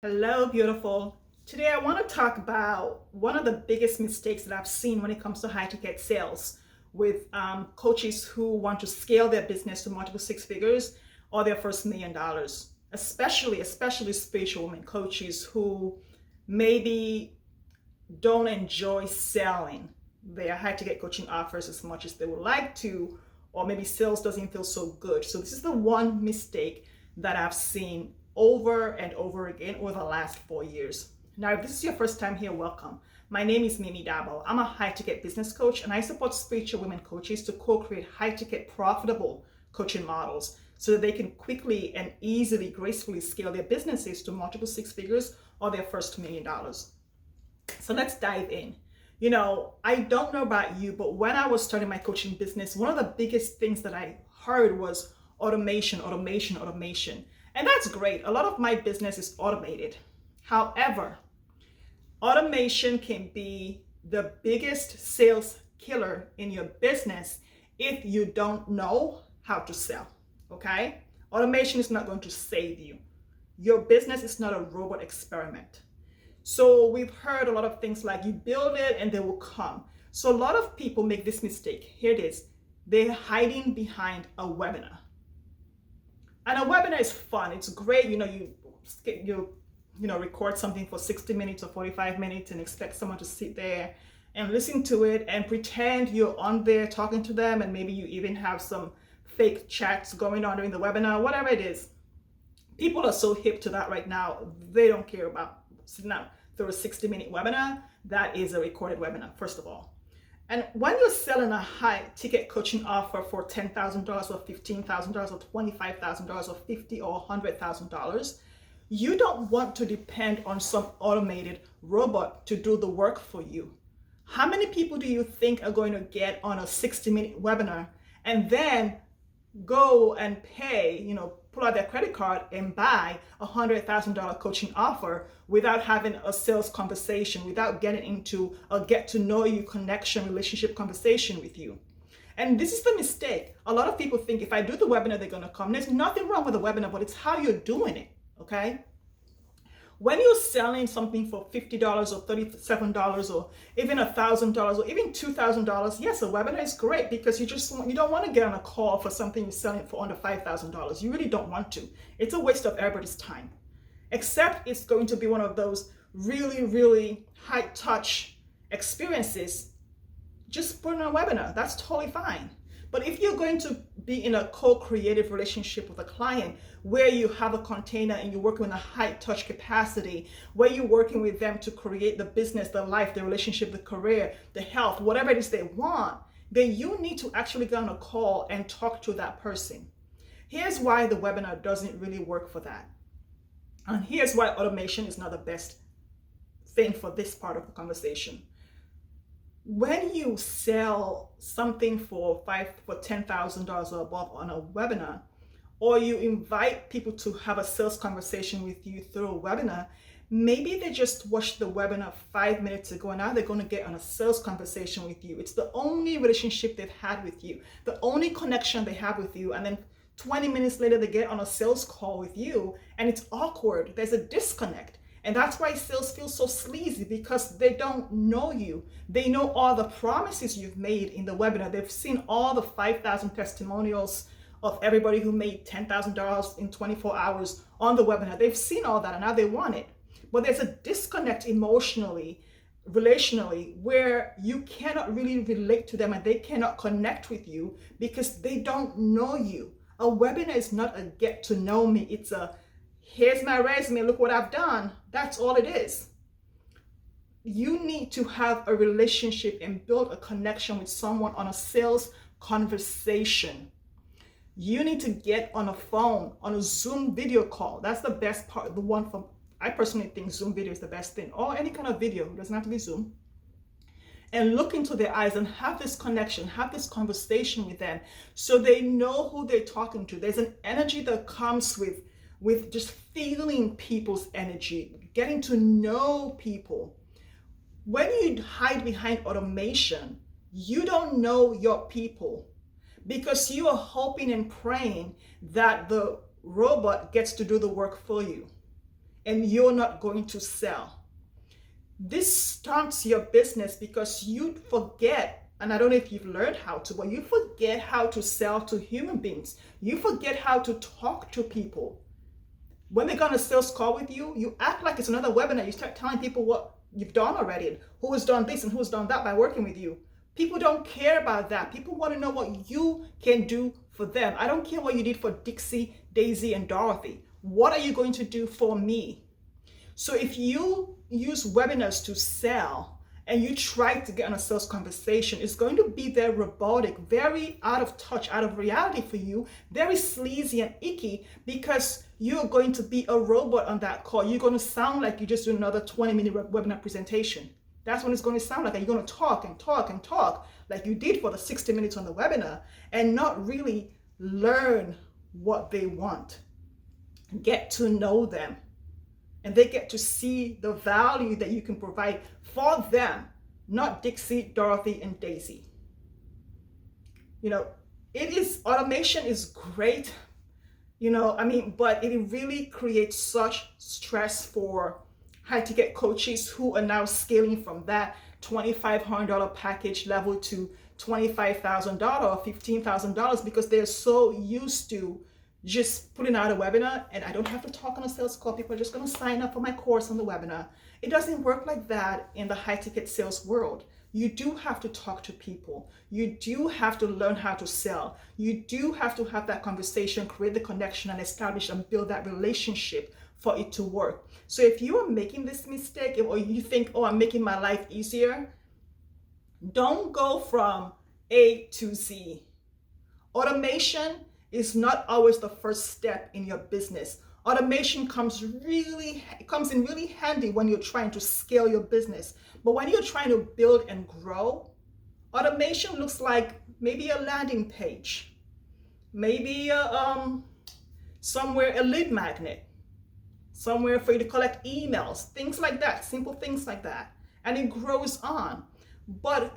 Hello, beautiful. Today, I want to talk about one of the biggest mistakes that I've seen when it comes to high ticket sales with coaches who want to scale their business to multiple six figures or their first $1 million, especially spiritual women coaches who maybe don't enjoy selling their high ticket coaching offers as much as they would like to, or maybe sales doesn't feel so good. So, this is the one mistake that I've seen over and over again over the last 4 years. Now, if this is your first time here, welcome. My name is Dabo. I'm a high ticket business coach and I support spiritual women coaches to co-create high ticket profitable coaching models so that they can quickly and easily, gracefully scale their businesses to multiple six figures or their first $1 million. So let's dive in. I don't know about you, but when I was starting my coaching business, one of the biggest things that I heard was automation, automation, automation. And that's great. A lot of my business is automated. However, automation can be the biggest sales killer in your business if you don't know how to sell, okay? Automation is not going to save you. Your business is not a robot experiment. So we've heard a lot of things like you build it and they will come. So a lot of people make this mistake. Here it is. They're hiding behind a webinar. And a webinar is fun. It's great. You record something for 60 minutes or 45 minutes and expect someone to sit there and listen to it and pretend you're on there talking to them, and maybe you even have some fake chats going on during the webinar, whatever it is. People are so hip to that right now. They don't care about sitting down through a 60-minute webinar. That is a recorded webinar, first of all. And when you're selling a high ticket coaching offer for $10,000 or $15,000 or $25,000 or $50,000 or $100,000, you don't want to depend on some automated robot to do the work for you. How many people do you think are going to get on a 60-minute webinar and then go and pay, pull out their credit card and buy a $100,000 coaching offer without having a sales conversation, without getting into a get to know you connection, relationship conversation with you? And this is the mistake. A lot of people think if I do the webinar, they're going to come. There's nothing wrong with the webinar, but it's how you're doing it, okay? When you're selling something for $50 or $37 or even $1,000 or even $2,000, yes, a webinar is great because you don't want to get on a call for something you're selling for under $5,000. You really don't want to. It's a waste of everybody's time. Except it's going to be one of those really, really high touch experiences. Just put on a webinar. That's totally fine. But if you're going to be in a co-creative relationship with a client where you have a container and you're working in a high touch capacity, where you're working with them to create the business, the life, the relationship, the career, the health, whatever it is they want, then you need to actually get on a call and talk to that person. Here's why the webinar doesn't really work for that. And here's why automation is not the best thing for this part of the conversation. When you sell something for $10,000 or above on a webinar, or you invite people to have a sales conversation with you through a webinar, maybe they just watched the webinar 5 minutes ago and now they're going to get on a sales conversation with you. It's the only relationship they've had with you, the only connection they have with you, and then 20 minutes later they get on a sales call with you and it's awkward. There's a disconnect. And that's why sales feels so sleazy, because they don't know you. They know all the promises you've made in the webinar. They've seen all the 5,000 testimonials of everybody who made $10,000 in 24 hours on the webinar. They've seen all that and now they want it. But there's a disconnect emotionally, relationally, where you cannot really relate to them and they cannot connect with you because they don't know you. A webinar is not a get to know me. It's a here's my resume, look what I've done. That's all it is. You need to have a relationship and build a connection with someone on a sales conversation. You need to get on a phone, on a Zoom video call. That's the best part. I personally think Zoom video is the best thing, or any kind of video. It doesn't have to be Zoom. And look into their eyes and have this connection, have this conversation with them so they know who they're talking to. There's an energy that comes with just feeling people's energy, getting to know people. When you hide behind automation, you don't know your people because you are hoping and praying that the robot gets to do the work for you. and you're not going to sell. This stunts your business because you forget, and I don't know if you've learned how to, but you forget how to sell to human beings. You forget how to talk to people. When they go on a sales call with you, you act like it's another webinar. You start telling people what you've done already, and who has done this and who's done that by working with you. People don't care about that. People want to know what you can do for them. I don't care what you did for Dixie, Daisy, and Dorothy. What are you going to do for me? So if you use webinars to sell and you try to get on a sales conversation, it's going to be very robotic, very out of touch, out of reality for you, very sleazy and icky, because you're going to be a robot on that call. You're going to sound like you just do another 20-minute webinar presentation. That's what it's going to sound like. You're going to talk and talk and talk like you did for the 60 minutes on the webinar and not really learn what they want. Get to know them. And they get to see the value that you can provide for them, not Dixie, Dorothy, and Daisy. Automation is great, but it really creates such stress for high ticket coaches who are now scaling from that $2,500 package level to $25,000 or $15,000 because they're so used to just putting out a webinar and I don't have to talk on a sales call. People are just going to sign up for my course on the webinar. It doesn't work like that in the high ticket sales world. You do have to talk to people. You do have to learn how to sell. You do have to have that conversation, create the connection, and establish and build that relationship for it to work. So if you are making this mistake or you think, oh, I'm making my life easier, don't go from A to Z. Automation is not always the first step in your business. Automation comes in really handy when you're trying to scale your business. But when you're trying to build and grow, automation looks like maybe a landing page, maybe somewhere a lead magnet, somewhere for you to collect emails, things like that, simple things like that. And it grows on. But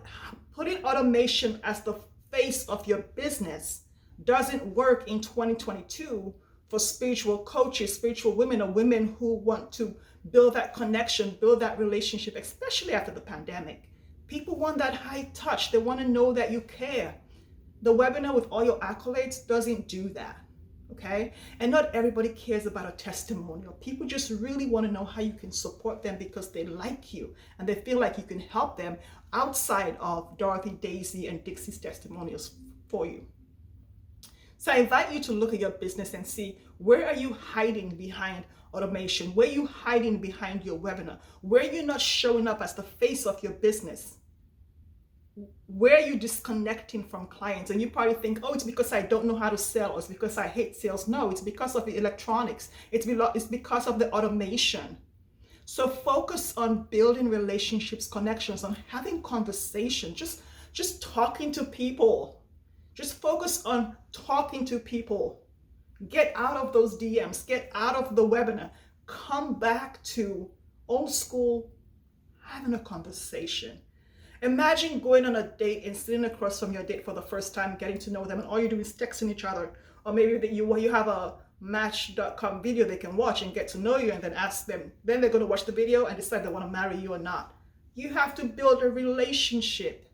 putting automation as the face of your business doesn't work in 2022 for spiritual coaches, spiritual women, or women who want to build that connection, build that relationship, especially after the pandemic. People want that high touch. They want to know that you care. The webinar with all your accolades doesn't do that, okay? And not everybody cares about a testimonial. People just really want to know how you can support them because they like you and they feel like you can help them outside of Dorothy, Daisy, and Dixie's testimonials for you. So I invite you to look at your business and see, where are you hiding behind automation? Where are you hiding behind your webinar? Where are you not showing up as the face of your business? Where are you disconnecting from clients? And you probably think, oh, it's because I don't know how to sell, or it's because I hate sales. No, it's because of the electronics. It's because of the automation. So focus on building relationships, connections, on having conversation, just talking to people. Just focus on talking to people. Get out of those DMs, get out of the webinar. Come back to old school, having a conversation. Imagine going on a date and sitting across from your date for the first time, getting to know them, and all you do is texting each other. Or maybe that you have a Match.com video they can watch and get to know you, and then ask them. Then they're going to watch the video and decide they want to marry you or not. You have to build a relationship.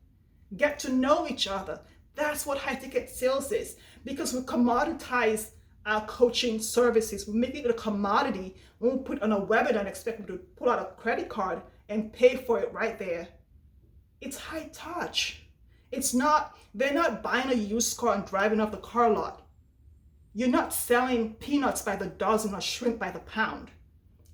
Get to know each other. That's what high ticket sales is, because we commoditize our coaching services. We make it a commodity when we put on a webinar and expect them to pull out a credit card and pay for it right there. It's high touch. They're not buying a used car and driving off the car lot. You're not selling peanuts by the dozen or shrimp by the pound.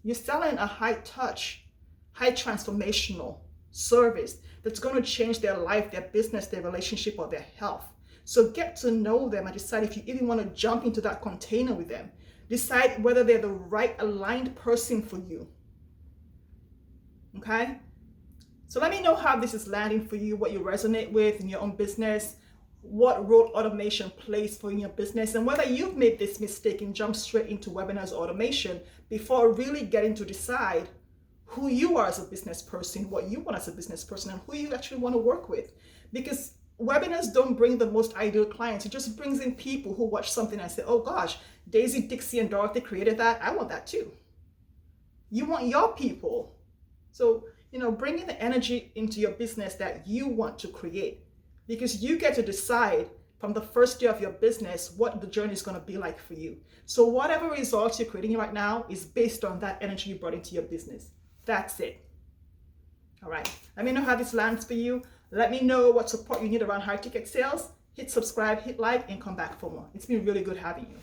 You're selling a high touch, high transformational service that's going to change their life, their business, their relationship, or their health. So get to know them and decide if you even want to jump into that container with them. Decide whether they're the right aligned person for you. Okay? So let me know how this is landing for you, what you resonate with in your own business, what role automation plays for your business, and whether you've made this mistake and jumped straight into webinars automation before really getting to decide who you are as a business person, what you want as a business person, and who you actually want to work with. Because webinars don't bring the most ideal clients. It just brings in people who watch something and say, oh gosh, Daisy, Dixie, and Dorothy created that. I want that too. You want your people. So, bringing the energy into your business that you want to create, because you get to decide from the first day of your business what the journey is going to be like for you. So whatever results you're creating right now is based on that energy you brought into your business. That's it. All right. Let me know how this lands for you. Let me know what support you need around high ticket sales. Hit subscribe, hit like, and come back for more. It's been really good having you.